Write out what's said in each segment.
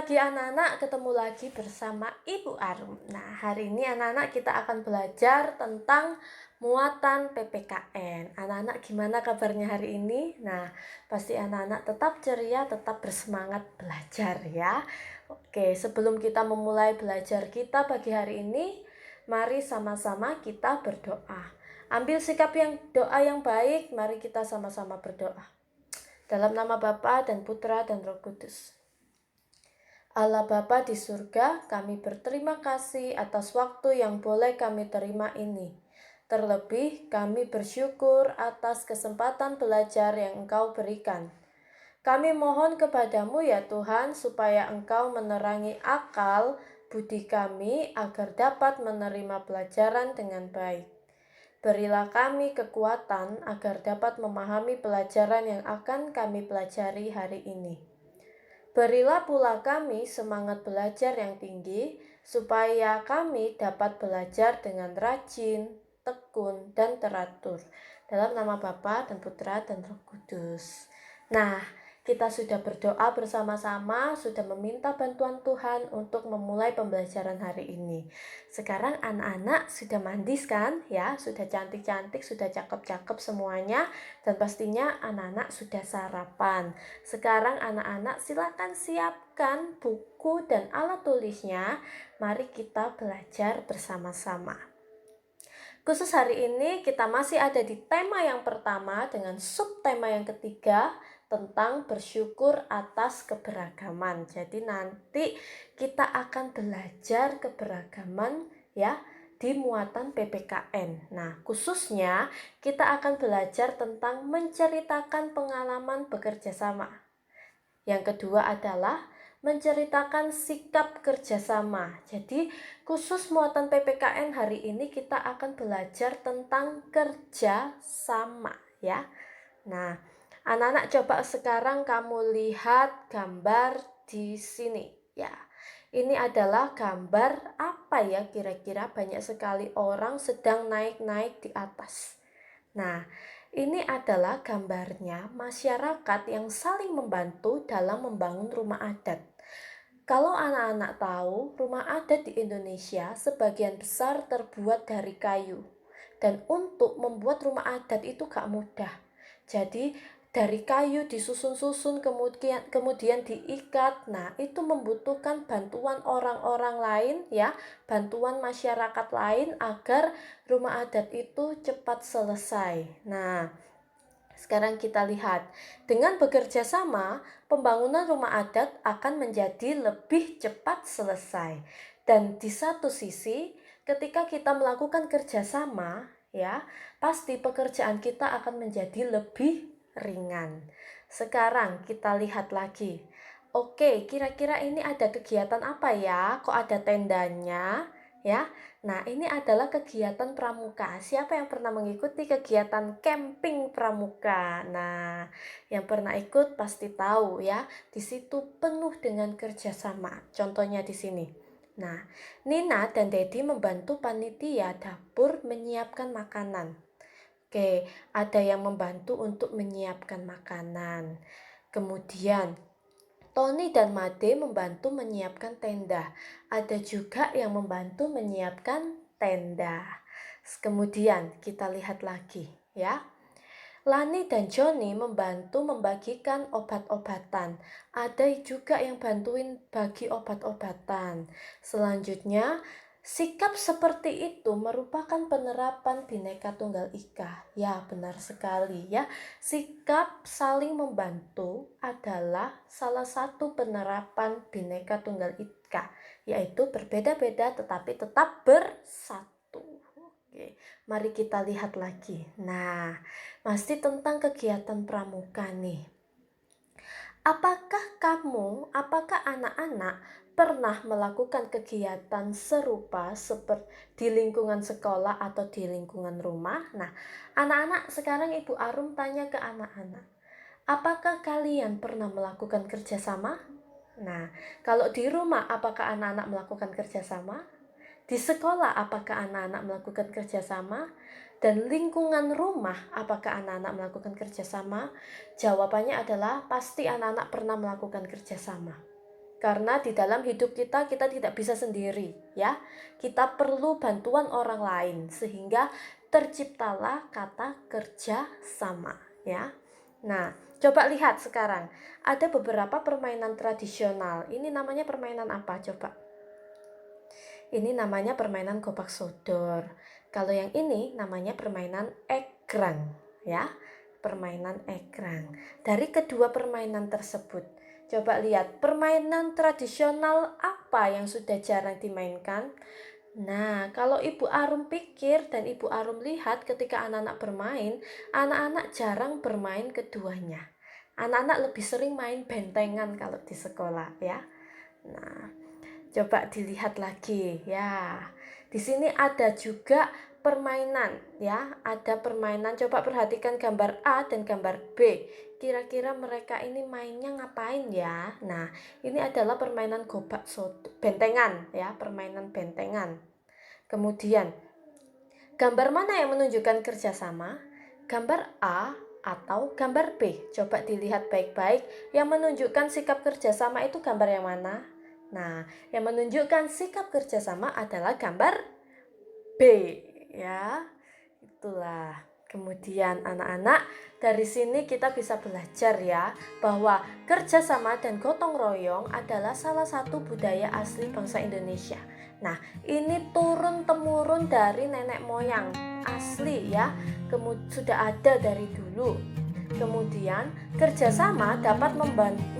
pagi anak-anak, ketemu lagi bersama Ibu Arum. Nah, hari ini anak-anak kita akan belajar tentang muatan PPKN. Anak-anak gimana kabarnya hari ini? Nah, pasti anak-anak tetap ceria, tetap bersemangat belajar ya. Oke, sebelum kita memulai belajar kita pagi hari ini, mari sama-sama kita berdoa. Ambil sikap doa yang baik, mari kita sama-sama berdoa. Dalam nama Bapa dan Putra dan Roh Kudus. Allah Bapa di surga, kami berterima kasih atas waktu yang boleh kami terima ini. Terlebih, kami bersyukur atas kesempatan belajar yang Engkau berikan. Kami mohon kepadamu ya Tuhan, supaya Engkau menerangi akal budi kami agar dapat menerima pelajaran dengan baik. Berilah kami kekuatan agar dapat memahami pelajaran yang akan kami pelajari hari ini. Berilah pula kami semangat belajar yang tinggi, supaya kami dapat belajar dengan rajin, tekun, dan teratur. Dalam nama Bapa dan Putra dan Roh Kudus. Nah, kita sudah berdoa bersama-sama, sudah meminta bantuan Tuhan untuk memulai pembelajaran hari ini. Sekarang anak-anak sudah mandi kan? Ya, sudah cantik-cantik, sudah cakep-cakep semuanya. Dan pastinya anak-anak sudah sarapan. Sekarang anak-anak silakan siapkan buku dan alat tulisnya. Mari kita belajar bersama-sama. Khusus hari ini kita masih ada di tema yang pertama dengan subtema yang ketiga tentang bersyukur atas keberagaman. Jadi nanti kita akan belajar keberagaman ya di muatan PPKN. Nah, khususnya kita akan belajar tentang menceritakan pengalaman bekerja sama. Yang kedua adalah menceritakan sikap kerjasama. Jadi khusus muatan PPKN hari ini kita akan belajar tentang kerja sama ya. Nah, anak-anak coba sekarang kamu lihat gambar di sini ya. Ini adalah gambar apa ya kira-kira? Banyak sekali orang sedang naik-naik di atas. Nah, ini adalah gambarnya masyarakat yang saling membantu dalam membangun rumah adat. Kalau anak-anak tahu, rumah adat di Indonesia sebagian besar terbuat dari kayu. Dan untuk membuat rumah adat itu gak mudah. Jadi dari kayu disusun-susun kemudian diikat. Nah, itu membutuhkan bantuan orang-orang lain ya, bantuan masyarakat lain agar rumah adat itu cepat selesai. Nah, sekarang kita lihat, dengan bekerja sama, pembangunan rumah adat akan menjadi lebih cepat selesai. Dan di satu sisi, ketika kita melakukan kerjasama, ya, pasti pekerjaan kita akan menjadi lebih ringan. Sekarang kita lihat lagi. Oke, kira-kira ini ada kegiatan apa ya? Kok ada tendanya? Ya. Nah, ini adalah kegiatan pramuka. Siapa yang pernah mengikuti kegiatan camping pramuka? Nah, yang pernah ikut pasti tahu ya. Di situ penuh dengan kerjasama. Contohnya di sini. Nah, Nina dan Dedi membantu panitia dapur menyiapkan makanan. Oke, ada yang membantu untuk menyiapkan makanan. Kemudian Tony dan Made membantu menyiapkan tenda. Ada juga yang membantu menyiapkan tenda. Kemudian kita lihat lagi ya. Lani dan Johnny membantu membagikan obat-obatan. Ada juga yang bantuin bagi obat-obatan. Selanjutnya, sikap seperti itu merupakan penerapan Bhinneka Tunggal Ika. Ya, benar sekali ya. Sikap saling membantu adalah salah satu penerapan Bhinneka Tunggal Ika, yaitu berbeda-beda tetapi tetap bersatu. Oke, mari kita lihat lagi. Nah, masih tentang kegiatan pramuka nih. Apakah anak-anak pernah melakukan kegiatan serupa seperti di lingkungan sekolah atau di lingkungan rumah? Nah, anak-anak sekarang Ibu Arum tanya ke anak-anak, apakah kalian pernah melakukan kerjasama? Nah, kalau di rumah apakah anak-anak melakukan kerjasama? Di sekolah apakah anak-anak melakukan kerjasama? Dan lingkungan rumah apakah anak-anak melakukan kerjasama? Jawabannya adalah pasti anak-anak pernah melakukan kerjasama. Karena di dalam hidup kita tidak bisa sendiri, ya. Kita perlu bantuan orang lain sehingga terciptalah kata kerja sama, ya. Nah, coba lihat sekarang. Ada beberapa permainan tradisional. Ini namanya permainan apa coba? Ini namanya permainan gobak sodor. Kalau yang ini namanya permainan egrang, ya. Permainan egrang. Dari kedua permainan tersebut, coba lihat permainan tradisional apa yang sudah jarang dimainkan. Nah, kalau Ibu Arum pikir dan Ibu Arum lihat ketika anak-anak bermain, anak-anak jarang bermain keduanya. Anak-anak lebih sering main bentengan kalau di sekolah, ya. Nah, coba dilihat lagi, ya. Di sini ada juga permainan, ya. Ada permainan, coba perhatikan gambar A dan gambar B. Kira-kira mereka ini mainnya ngapain ya? Nah, ini adalah permainan gobak sodor, bentengan, ya, permainan bentengan. Kemudian, gambar mana yang menunjukkan kerjasama? Gambar A atau gambar B? Coba dilihat baik-baik. Yang menunjukkan sikap kerjasama itu gambar yang mana? Nah, yang menunjukkan sikap kerjasama adalah gambar B, ya. Itulah. Kemudian anak-anak, dari sini kita bisa belajar ya, bahwa kerjasama dan gotong royong adalah salah satu budaya asli bangsa Indonesia. Nah, ini turun-temurun dari nenek moyang asli ya, sudah ada dari dulu. Kemudian, kerjasama dapat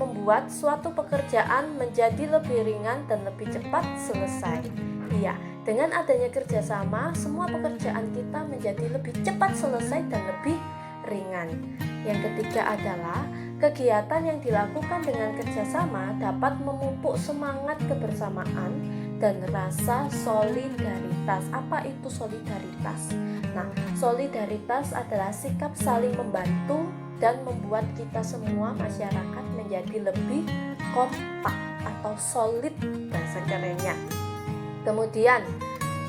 membuat suatu pekerjaan menjadi lebih ringan dan lebih cepat selesai. Iya, dengan adanya kerjasama, semua pekerjaan kita menjadi lebih cepat selesai dan lebih ringan. Yang ketiga adalah kegiatan yang dilakukan dengan kerjasama dapat memupuk semangat kebersamaan dan rasa solidaritas. Apa itu solidaritas? Nah, solidaritas adalah sikap saling membantu dan membuat kita semua masyarakat menjadi lebih kompak atau solid bahasa kerennya. Kemudian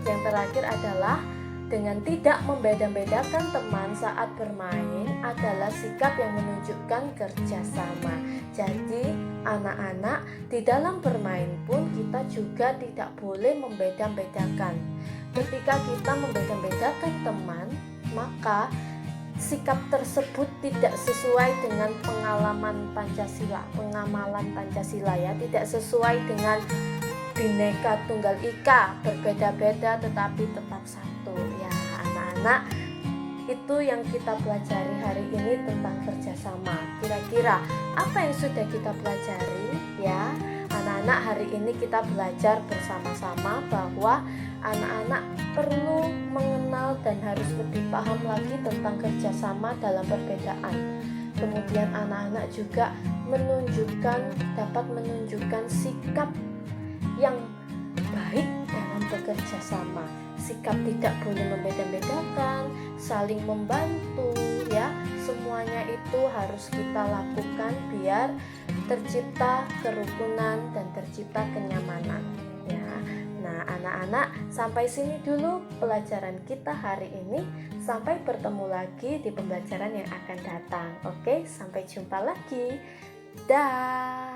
yang terakhir adalah dengan tidak membeda-bedakan teman saat bermain adalah sikap yang menunjukkan kerjasama. Jadi anak-anak di dalam bermain pun kita juga tidak boleh membeda-bedakan. Ketika kita membeda-bedakan teman, maka sikap tersebut tidak sesuai dengan pengamalan Pancasila ya, tidak sesuai dengan Bhinneka Tunggal Ika, berbeda-beda tetapi tetap satu ya anak-anak. Itu yang kita pelajari hari ini tentang kerjasama. Kira-kira apa yang sudah kita pelajari ya anak-anak? Hari ini kita belajar bersama-sama bahwa anak-anak perlu mengenal dan harus lebih paham lagi tentang kerjasama dalam perbedaan. Kemudian anak-anak juga dapat menunjukkan sikap yang baik dalam bekerja sama. Sikap tidak boleh membeda-bedakan, saling membantu ya. Semuanya itu harus kita lakukan biar tercipta kerukunan dan tercipta kenyamanan ya. Nah, anak-anak, sampai sini dulu pelajaran kita hari ini. Sampai bertemu lagi di pembelajaran yang akan datang. Oke, sampai jumpa lagi. Dah.